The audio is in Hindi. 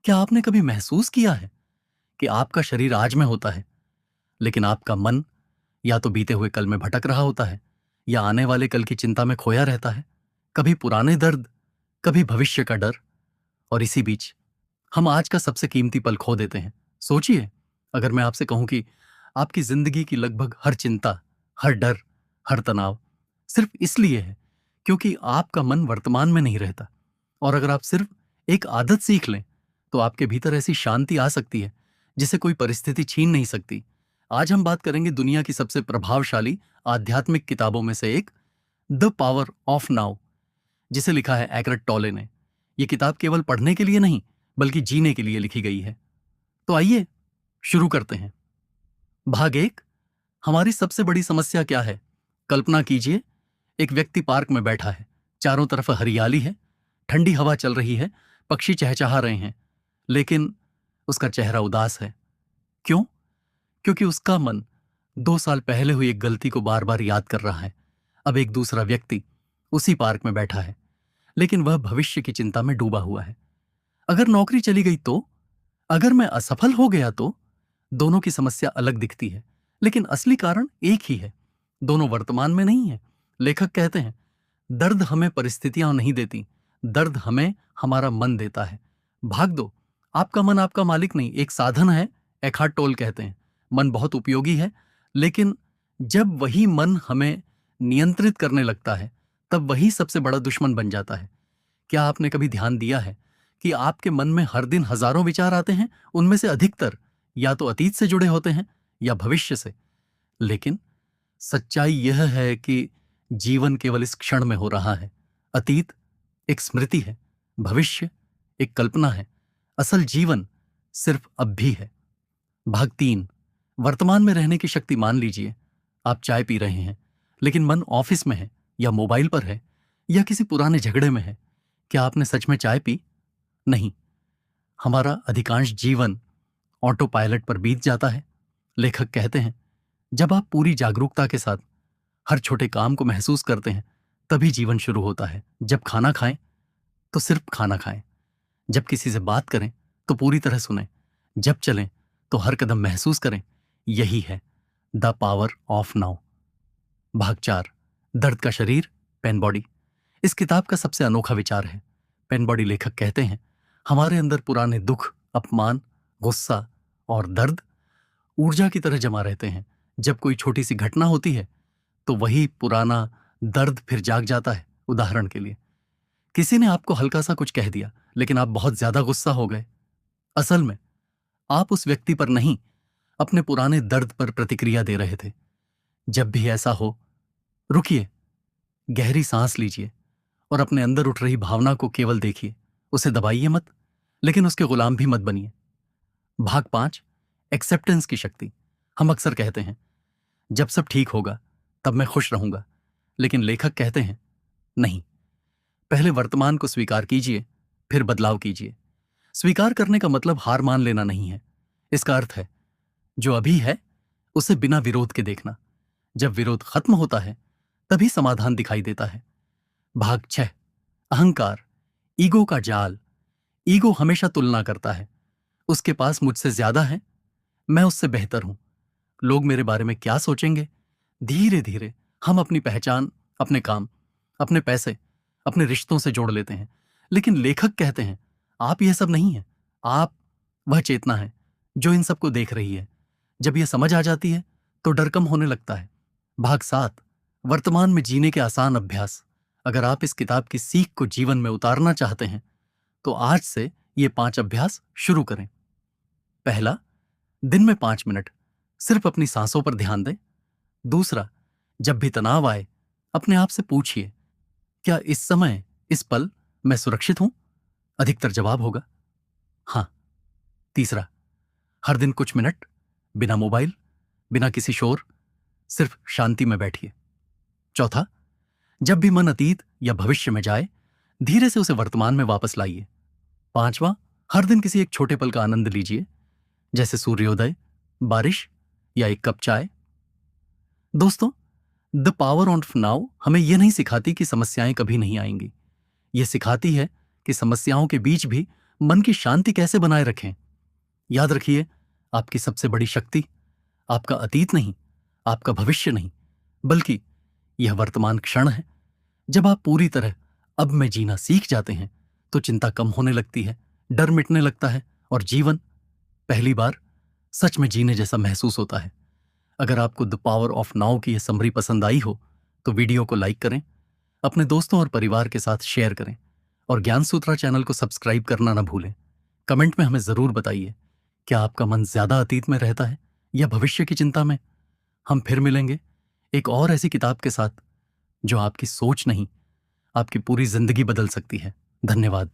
क्या आपने कभी महसूस किया है कि आपका शरीर आज में होता है, लेकिन आपका मन या तो बीते हुए कल में भटक रहा होता है या आने वाले कल की चिंता में खोया रहता है? कभी पुराने दर्द, कभी भविष्य का डर, और इसी बीच हम आज का सबसे कीमती पल खो देते हैं। सोचिए, अगर मैं आपसे कहूं कि आपकी जिंदगी की लगभग हर चिंता, हर डर, हर तनाव सिर्फ इसलिए है क्योंकि आपका मन वर्तमान में नहीं रहता। और अगर आप सिर्फ एक आदत सीख लें तो आपके भीतर ऐसी शांति आ सकती है जिसे कोई परिस्थिति छीन नहीं सकती। आज हम बात करेंगे दुनिया की सबसे प्रभावशाली आध्यात्मिक किताबों में से एक, द पावर ऑफ नाउ, जिसे लिखा है एकरट टोले ने। यह किताब केवल पढ़ने के लिए नहीं बल्कि जीने के लिए लिखी गई है। तो आइए शुरू करते हैं। भाग एक, हमारी सबसे बड़ी समस्या क्या है। कल्पना कीजिए, एक व्यक्ति पार्क में बैठा है, चारों तरफ हरियाली है, ठंडी हवा चल रही है, पक्षी चहचहा रहे हैं, लेकिन उसका चेहरा उदास है। क्यों? क्योंकि उसका मन 2 साल पहले हुई एक गलती को बार बार याद कर रहा है। अब एक दूसरा व्यक्ति उसी पार्क में बैठा है, लेकिन वह भविष्य की चिंता में डूबा हुआ है। अगर नौकरी चली गई तो, अगर मैं असफल हो गया तो, दोनों की समस्या अलग दिखती है, लेकिन असली कारण एक ही है। दोनों वर्तमान में नहीं है। लेखक कहते हैं, दर्द हमें परिस्थितियां नहीं देती, दर्द हमें हमारा मन देता है। भाग दो, आपका मन आपका मालिक नहीं, एक साधन है। एखार्ट टोल कहते हैं, मन बहुत उपयोगी है, लेकिन जब वही मन हमें नियंत्रित करने लगता है तब वही सबसे बड़ा दुश्मन बन जाता है। क्या आपने कभी ध्यान दिया है कि आपके मन में हर दिन हजारों विचार आते हैं? उनमें से अधिकतर या तो अतीत से जुड़े होते हैं या भविष्य से। लेकिन सच्चाई यह है कि जीवन केवल इस क्षण में हो रहा है। अतीत एक स्मृति है, भविष्य एक कल्पना है, असल जीवन सिर्फ अब भी है। भाग तीन, वर्तमान में रहने की शक्ति। मान लीजिए आप चाय पी रहे हैं, लेकिन मन ऑफिस में है या मोबाइल पर है या किसी पुराने झगड़े में है। क्या आपने सच में चाय पी? नहीं। हमारा अधिकांश जीवन ऑटो पायलट पर बीत जाता है। लेखक कहते हैं, जब आप पूरी जागरूकता के साथ हर छोटे काम को महसूस करते हैं तभी जीवन शुरू होता है। जब खाना खाएं तो सिर्फ खाना खाएं, जब किसी से बात करें तो पूरी तरह सुनें, जब चलें तो हर कदम महसूस करें। यही है द पावर ऑफ नाउ। भाग चार, दर्द का शरीर, पेन बॉडी। इस किताब का सबसे अनोखा विचार है पेन बॉडी। लेखक कहते हैं, हमारे अंदर पुराने दुख, अपमान, गुस्सा और दर्द ऊर्जा की तरह जमा रहते हैं। जब कोई छोटी सी घटना होती है तो वही पुराना दर्द फिर जाग जाता है। उदाहरण के लिए, किसी ने आपको हल्का सा कुछ कह दिया, लेकिन आप बहुत ज्यादा गुस्सा हो गए। असल में आप उस व्यक्ति पर नहीं, अपने पुराने दर्द पर प्रतिक्रिया दे रहे थे। जब भी ऐसा हो, रुकिए, गहरी सांस लीजिए और अपने अंदर उठ रही भावना को केवल देखिए। उसे दबाइए मत, लेकिन उसके गुलाम भी मत बनिए। भाग पांच, एक्सेप्टेंस की शक्ति। हम अक्सर कहते हैं, जब सब ठीक होगा तब मैं खुश रहूंगा, लेकिन लेखक कहते हैं, नहीं, पहले वर्तमान को स्वीकार कीजिए, फिर बदलाव कीजिए। स्वीकार करने का मतलब हार मान लेना नहीं है। इसका अर्थ है जो अभी है उसे बिना विरोध के देखना। जब विरोध खत्म होता है तभी समाधान दिखाई देता है। भाग छह, अहंकार, ईगो का जाल। ईगो हमेशा तुलना करता है, उसके पास मुझसे ज्यादा है, मैं उससे बेहतर हूं, लोग मेरे बारे में क्या सोचेंगे। धीरे धीरे हम अपनी पहचान, अपने काम, अपने पैसे, अपने रिश्तों से जोड़ लेते हैं। लेकिन लेखक कहते हैं, आप यह सब नहीं है, आप वह चेतना है जो इन सबको देख रही है। जब यह समझ आ जाती है तो डर कम होने लगता है। भाग सात, वर्तमान में जीने के आसान अभ्यास। अगर आप इस किताब की सीख को जीवन में उतारना चाहते हैं तो आज से ये 5 अभ्यास शुरू करें। पहला, दिन में 5 मिनट सिर्फ अपनी सांसों पर ध्यान दें। दूसरा, जब भी तनाव आए अपने आप से पूछिए, क्या इस समय, इस पल मैं सुरक्षित हूं? अधिकतर जवाब होगा हां। तीसरा, हर दिन कुछ मिनट बिना मोबाइल, बिना किसी शोर, सिर्फ शांति में बैठिए। चौथा, जब भी मन अतीत या भविष्य में जाए धीरे से उसे वर्तमान में वापस लाइए। पांचवा, हर दिन किसी एक छोटे पल का आनंद लीजिए, जैसे सूर्योदय, बारिश या एक कप चाय। दोस्तों, द पावर ऑफ नाउ हमें यह नहीं सिखाती कि समस्याएं कभी नहीं आएंगी। यह सिखाती है कि समस्याओं के बीच भी मन की शांति कैसे बनाए रखें? याद रखिए, आपकी सबसे बड़ी शक्ति आपका अतीत नहीं, आपका भविष्य नहीं, बल्कि यह वर्तमान क्षण है। जब आप पूरी तरह अब में जीना सीख जाते हैं तो चिंता कम होने लगती है, डर मिटने लगता है और जीवन पहली बार सच में जीने जैसा महसूस होता है। अगर आपको द पावर ऑफ नाउ की यह समरी पसंद आई हो तो वीडियो को लाइक करें, अपने दोस्तों और परिवार के साथ शेयर करें और ज्ञान सूत्रा चैनल को सब्सक्राइब करना ना भूलें। कमेंट में हमें जरूर बताइए, क्या आपका मन ज्यादा अतीत में रहता है या भविष्य की चिंता में? हम फिर मिलेंगे एक और ऐसी किताब के साथ जो आपकी सोच नहीं, आपकी पूरी जिंदगी बदल सकती है। धन्यवाद।